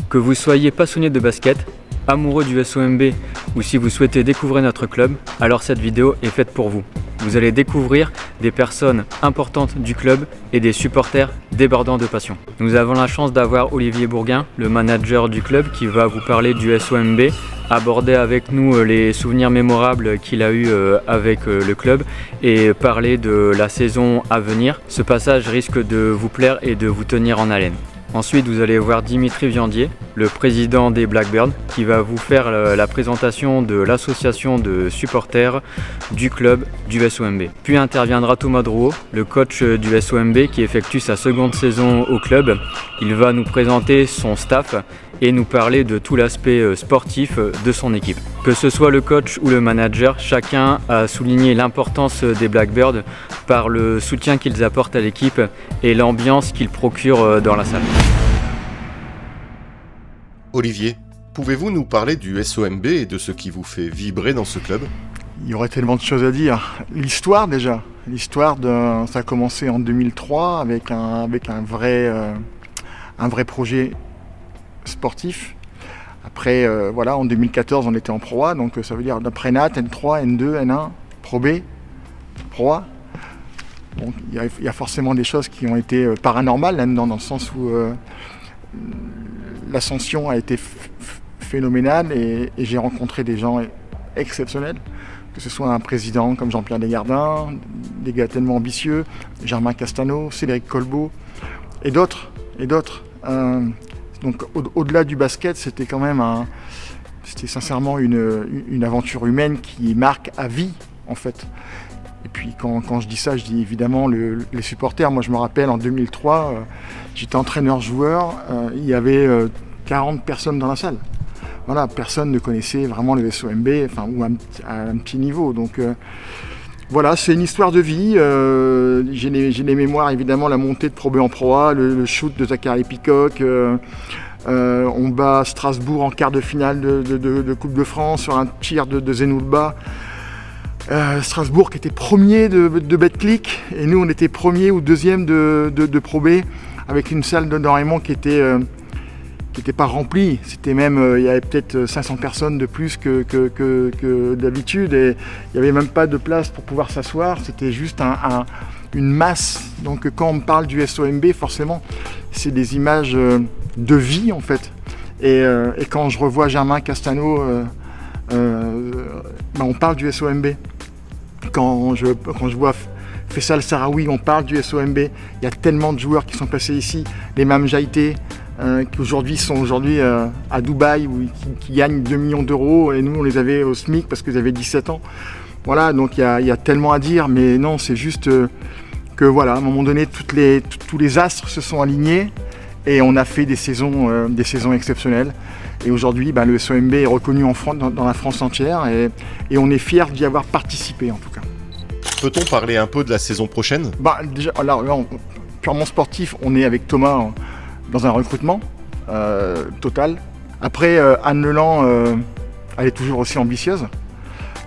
Que vous soyez passionné de basket, amoureux du SOMB ou si vous souhaitez découvrir notre club, alors cette vidéo est faite pour vous. Vous allez découvrir des personnes importantes du club et des supporters débordants de passion. Nous avons la chance d'avoir Olivier Bourguin, le manager du club, qui va vous parler du SOMB, aborder avec nous les souvenirs mémorables qu'il a eu avec le club et parler de la saison à venir. Ce passage risque de vous plaire et de vous tenir en haleine. Ensuite, vous allez voir Dimitri Viandier, le président des Blackbirds, qui va vous faire la présentation de l'association de supporters du club du SOMB. Puis interviendra Thomas Drouot, le coach du SOMB qui effectue sa seconde saison au club. Il va nous présenter son staff et nous parler de tout l'aspect sportif de son équipe. Que ce soit le coach ou le manager, chacun a souligné l'importance des Blackbirds par le soutien qu'ils apportent à l'équipe et l'ambiance qu'ils procurent dans la salle. Olivier, pouvez-vous nous parler du SOMB et de ce qui vous fait vibrer dans ce club ? Il y aurait tellement de choses à dire. L'histoire déjà. Ça a commencé en 2003 avec un vrai projet sportif. Après, en 2014, on était en Pro A, donc ça veut dire d'après Nat, N3, N2, N1, Pro B, Pro A. Donc, il y a forcément des choses qui ont été paranormales là-dedans, dans le sens où l'ascension a été phénoménale et j'ai rencontré des gens exceptionnels, que ce soit un président comme Jean-Pierre Desgardins, des gars tellement ambitieux, Germain Castano, Cédric Colbeau et d'autres. Donc au-delà du basket, c'était sincèrement une aventure humaine qui marque à vie en fait. Et puis quand je dis ça, je dis évidemment les supporters. Moi je me rappelle en 2003, j'étais entraîneur-joueur, il y avait 40 personnes dans la salle. Voilà, personne ne connaissait vraiment le SOMB, ou à un petit niveau. Donc voilà, c'est une histoire de vie. J'ai les mémoires, évidemment, la montée de Pro B en Pro A, le shoot de Zachary Peacock. On bat Strasbourg en quart de finale de Coupe de France sur un tir de Zenoulba. Strasbourg qui était premier de Betclic et nous on était premier ou deuxième de Pro B avec une salle de Raymond qui était pas remplie. C'était même, il y avait peut-être 500 personnes de plus que d'habitude et il n'y avait même pas de place pour pouvoir s'asseoir. C'était juste une masse. Donc quand on parle du SOMB, forcément, c'est des images de vie en fait. Et quand je revois Germain Castano, on parle du SOMB. Quand je vois Faisal Sarawi, on parle du SOMB. Il y a tellement de joueurs qui sont passés ici. Les Mam Jaïté, qui sont à Dubaï, qui gagnent 2 millions d'euros. Et nous, on les avait au SMIC parce qu'ils avaient 17 ans. Voilà, donc il y a tellement à dire. Mais non, c'est juste que voilà, à un moment donné, tous les astres se sont alignés. Et on a fait des saisons exceptionnelles. Et aujourd'hui, le SOMB est reconnu dans la France entière et on est fiers d'y avoir participé en tout cas. Peut-on parler un peu de la saison prochaine ? Déjà, là, purement sportif, on est avec Thomas dans un recrutement total. Après, Anne Leland, elle est toujours aussi ambitieuse.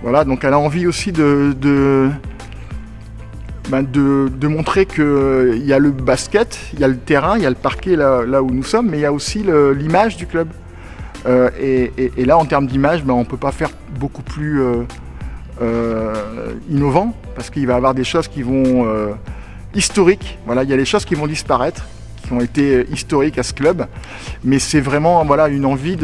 Voilà, donc elle a envie aussi de montrer qu'il y a le basket, il y a le terrain, il y a le parquet là où nous sommes, mais il y a aussi l'image du club. Et là, en termes d'image, on ne peut pas faire beaucoup plus innovant, parce qu'il va y avoir des choses qui vont historiques. Voilà, il y a des choses qui vont disparaître, qui ont été historiques à ce club, mais c'est vraiment une envie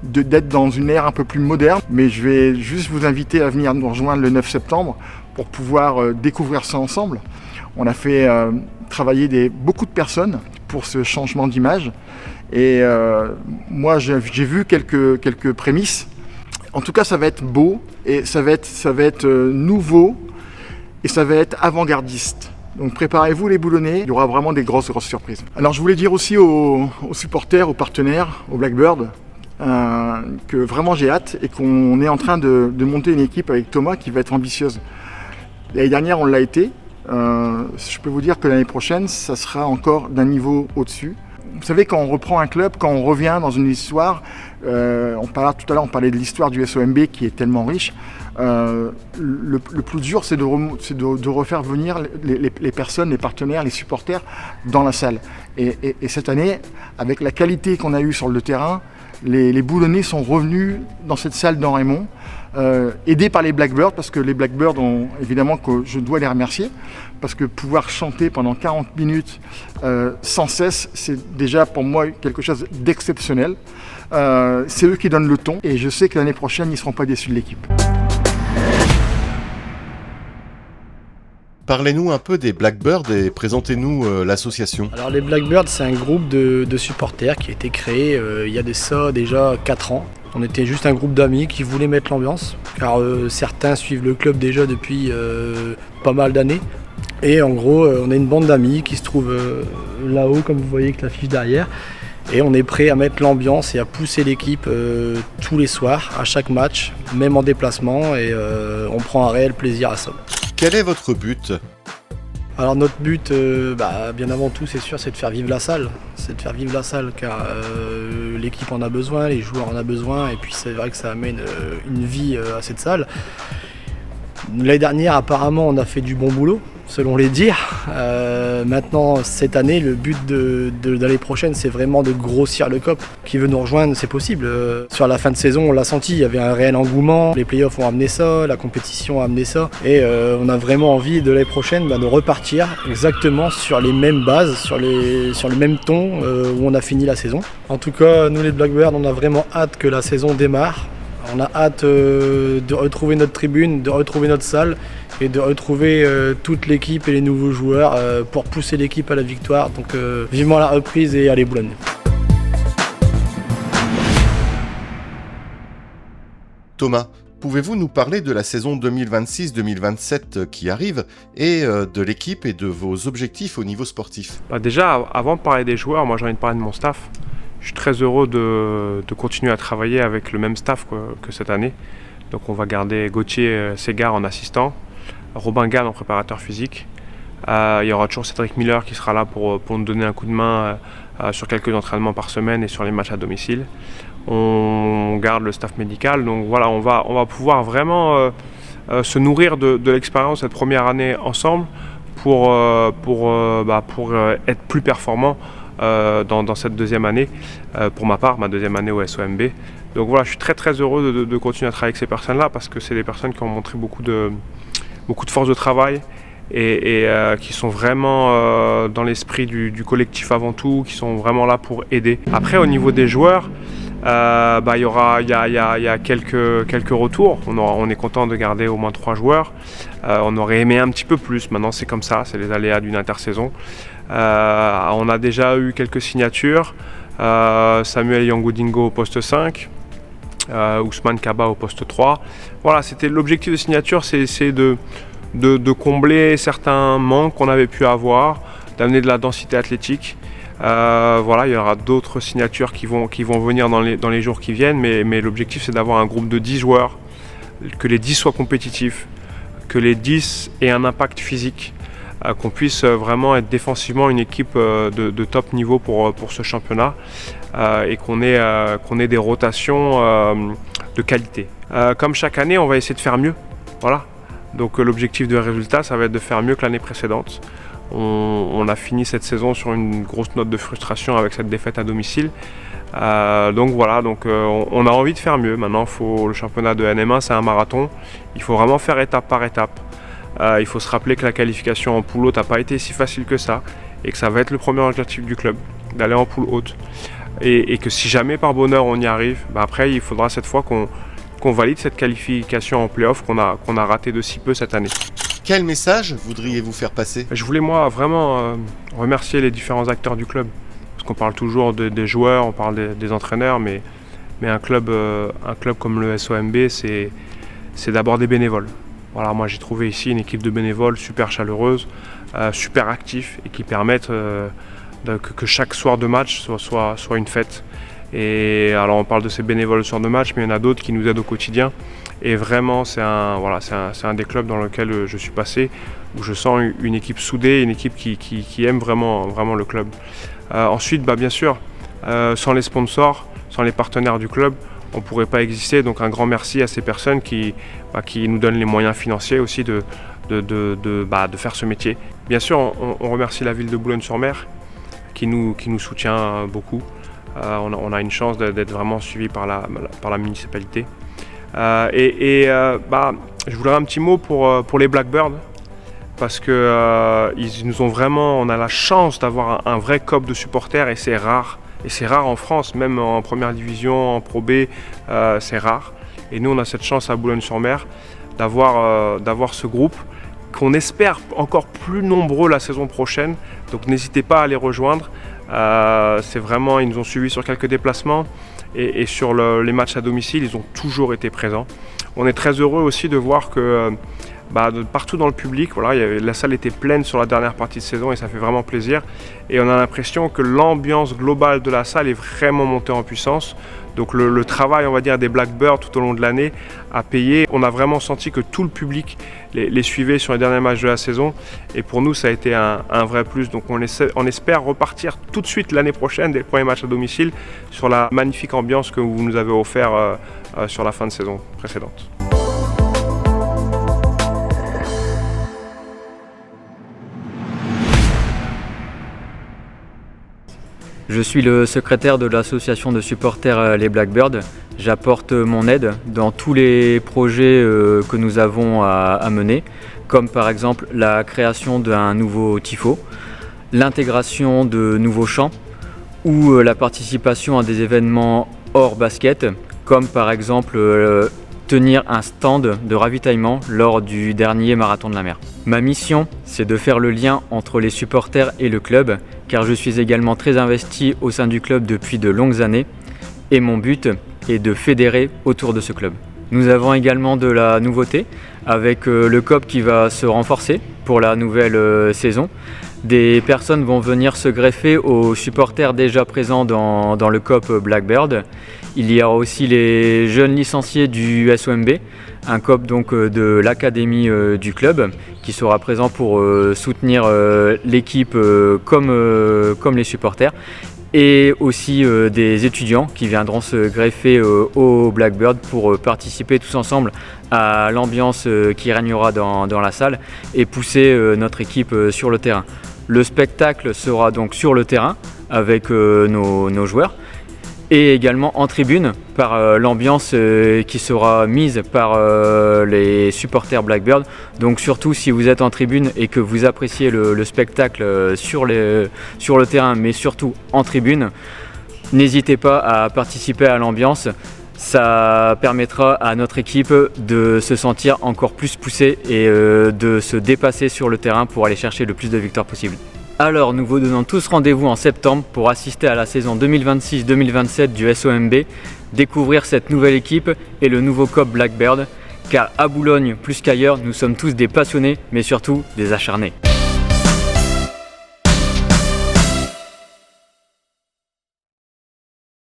d'être dans une ère un peu plus moderne. Mais je vais juste vous inviter à venir nous rejoindre le 9 septembre pour pouvoir découvrir ça ensemble. On a fait travailler beaucoup de personnes pour ce changement d'image. Et moi, j'ai vu quelques prémices. En tout cas, ça va être beau, et ça va être nouveau, et ça va être avant-gardiste. Donc préparez-vous les boulonnais, il y aura vraiment des grosses surprises. Alors je voulais dire aussi aux supporters, aux partenaires, aux Blackbirds, que vraiment j'ai hâte et qu'on est en train de monter une équipe avec Thomas qui va être ambitieuse. L'année dernière, on l'a été. Je peux vous dire que l'année prochaine, ça sera encore d'un niveau au-dessus. vous savez, quand on reprend un club, quand on revient dans une histoire, tout à l'heure on parlait de l'histoire du SOMB qui est tellement riche, le plus dur c'est de refaire venir les personnes, les partenaires, les supporters dans la salle. Et cette année, avec la qualité qu'on a eue sur le terrain, les Boulonnais sont revenus dans cette salle dans Raymond, aidés par les Blackbirds, parce que les Blackbirds, évidemment que je dois les remercier, parce que pouvoir chanter pendant 40 minutes sans cesse, c'est déjà pour moi quelque chose d'exceptionnel. C'est eux qui donnent le ton, et je sais que l'année prochaine, ils ne seront pas déçus de l'équipe. Parlez-nous un peu des Blackbirds et présentez-nous l'association. Alors les Blackbirds, c'est un groupe de supporters qui a été créé il y a déjà 4 ans. On était juste un groupe d'amis qui voulaient mettre l'ambiance, car certains suivent le club déjà depuis pas mal d'années. Et en gros, on est une bande d'amis qui se trouve là-haut, comme vous voyez avec l'affiche derrière. Et on est prêt à mettre l'ambiance et à pousser l'équipe tous les soirs, à chaque match, même en déplacement. Et on prend un réel plaisir à ça. Quel est votre but ? Alors notre but, bien avant tout, c'est sûr, c'est de faire vivre la salle. C'est de faire vivre la salle, car l'équipe en a besoin, les joueurs en ont besoin, et puis c'est vrai que ça amène une vie à cette salle. L'année dernière, apparemment, on a fait du bon boulot, selon les dires. Maintenant, cette année, le but de l'année prochaine, c'est vraiment de grossir le COP. Qui veut nous rejoindre, c'est possible. Sur la fin de saison, on l'a senti, il y avait un réel engouement. Les playoffs ont amené ça, la compétition a amené ça. Et on a vraiment envie de l'année prochaine de repartir exactement sur les mêmes bases, sur le même ton où on a fini la saison. En tout cas, nous les Blackbirds, on a vraiment hâte que la saison démarre. On a hâte de retrouver notre tribune, de retrouver notre salle et de retrouver toute l'équipe et les nouveaux joueurs pour pousser l'équipe à la victoire. Donc vivement la reprise et allez Boulogne. Thomas, pouvez-vous nous parler de la saison 2026-2027 qui arrive et de l'équipe et de vos objectifs au niveau sportif ? Déjà, avant de parler des joueurs, moi j'ai envie de parler de mon staff. Je suis très heureux de continuer à travailler avec le même staff que cette année. Donc on va garder Gauthier Ségard en assistant, Robin Gann en préparateur physique. Il y aura toujours Cédric Miller qui sera là pour nous donner un coup de main sur quelques entraînements par semaine et sur les matchs à domicile. On garde le staff médical, donc voilà, on va pouvoir vraiment se nourrir de l'expérience cette première année ensemble pour être plus performant dans cette deuxième année, pour ma part, ma deuxième année au SOMB. Donc voilà, je suis très très heureux de continuer à travailler avec ces personnes-là parce que c'est des personnes qui ont montré beaucoup de force de travail et qui sont vraiment dans l'esprit du collectif avant tout, qui sont vraiment là pour aider. Après, au niveau des joueurs, il y a quelques retours. On est content de garder au moins 3 joueurs. On aurait aimé un petit peu plus. Maintenant, c'est comme ça, c'est les aléas d'une intersaison. On a déjà eu quelques signatures. Samuel Yangodingo au poste 5, Ousmane Kaba au poste 3. Voilà, c'était l'objectif de signature, c'est de combler certains manques qu'on avait pu avoir, d'amener de la densité athlétique. Voilà, il y aura d'autres signatures qui vont venir dans les jours qui viennent, mais l'objectif c'est d'avoir un groupe de 10 joueurs, que les 10 soient compétitifs, que les 10 aient un impact physique, qu'on puisse vraiment être défensivement une équipe de top niveau pour ce championnat et qu'on ait des rotations de qualité. Comme chaque année, on va essayer de faire mieux. Voilà. Donc l'objectif de résultat, ça va être de faire mieux que l'année précédente. On a fini cette saison sur une grosse note de frustration avec cette défaite à domicile. Donc voilà, on a envie de faire mieux. Maintenant, le championnat de NM1, c'est un marathon. Il faut vraiment faire étape par étape. Il faut se rappeler que la qualification en poule haute n'a pas été si facile que ça et que ça va être le premier objectif du club, d'aller en poule haute. Et que si jamais par bonheur on y arrive, après il faudra cette fois qu'on valide cette qualification en play-off qu'on a raté de si peu cette année. Quel message voudriez-vous faire passer ? Je voulais moi vraiment remercier les différents acteurs du club. Parce qu'on parle toujours des joueurs, on parle des entraîneurs, mais un club comme le SOMB, c'est d'abord des bénévoles. Voilà, moi j'ai trouvé ici une équipe de bénévoles super chaleureuse, super actifs et qui permettent que chaque soir de match soit une fête. Et alors on parle de ces bénévoles sur 2 matchs, mais il y en a d'autres qui nous aident au quotidien. Et vraiment, c'est un des clubs dans lequel je suis passé, où je sens une équipe soudée, une équipe qui aime vraiment le club. Ensuite, bien sûr, sans les sponsors, sans les partenaires du club, on ne pourrait pas exister. Donc un grand merci à ces personnes qui nous donnent les moyens financiers aussi de faire ce métier. Bien sûr, on remercie la ville de Boulogne-sur-Mer qui nous soutient beaucoup. On a une chance d'être vraiment suivi par la municipalité. Je voudrais un petit mot pour les Blackbirds, parce que on a la chance d'avoir un vrai corps de supporters, et c'est rare. Et c'est rare en France, même en première division, en Pro B, c'est rare. Et nous, on a cette chance à Boulogne-sur-Mer d'avoir ce groupe qu'on espère encore plus nombreux la saison prochaine. Donc n'hésitez pas à les rejoindre. Ils nous ont suivis sur quelques déplacements et sur les matchs à domicile, ils ont toujours été présents. On est très heureux aussi de voir que partout dans le public, la salle était pleine sur la dernière partie de saison et ça fait vraiment plaisir. Et on a l'impression que l'ambiance globale de la salle est vraiment montée en puissance. Donc le travail, on va dire, des Blackbirds tout au long de l'année a payé. On a vraiment senti que tout le public les suivait sur les derniers matchs de la saison. Et pour nous, ça a été un vrai plus. Donc on espère repartir tout de suite l'année prochaine, dès le premier match à domicile, sur la magnifique ambiance que vous nous avez offert sur la fin de saison précédente. Je suis le secrétaire de l'association de supporters Les Blackbirds. J'apporte mon aide dans tous les projets que nous avons à mener, comme par exemple la création d'un nouveau tifo, l'intégration de nouveaux champs ou la participation à des événements hors basket, comme par exemple tenir un stand de ravitaillement lors du dernier marathon de la mer. Ma mission, c'est de faire le lien entre les supporters et le club, car je suis également très investi au sein du club depuis de longues années, et mon but est de fédérer autour de ce club. Nous avons également de la nouveauté, avec le COP qui va se renforcer pour la nouvelle saison. Des personnes vont venir se greffer aux supporters déjà présents dans le COP Blackbird. Il y aura aussi les jeunes licenciés du SOMB, un COP donc de l'académie du club qui sera présent pour soutenir l'équipe comme les supporters, et aussi des étudiants qui viendront se greffer au Blackbird pour participer tous ensemble à l'ambiance qui régnera dans la salle et pousser notre équipe sur le terrain. Le spectacle sera donc sur le terrain avec nos joueurs, et également en tribune par l'ambiance qui sera mise par les supporters Blackbird. Donc surtout si vous êtes en tribune et que vous appréciez le spectacle sur le terrain, mais surtout en tribune, n'hésitez pas à participer à l'ambiance. Ça permettra à notre équipe de se sentir encore plus poussée et de se dépasser sur le terrain pour aller chercher le plus de victoires possible. Alors nous vous donnons tous rendez-vous en septembre pour assister à la saison 2026-2027 du SOMB, découvrir cette nouvelle équipe et le nouveau COP Blackbird, car à Boulogne plus qu'ailleurs, nous sommes tous des passionnés mais surtout des acharnés.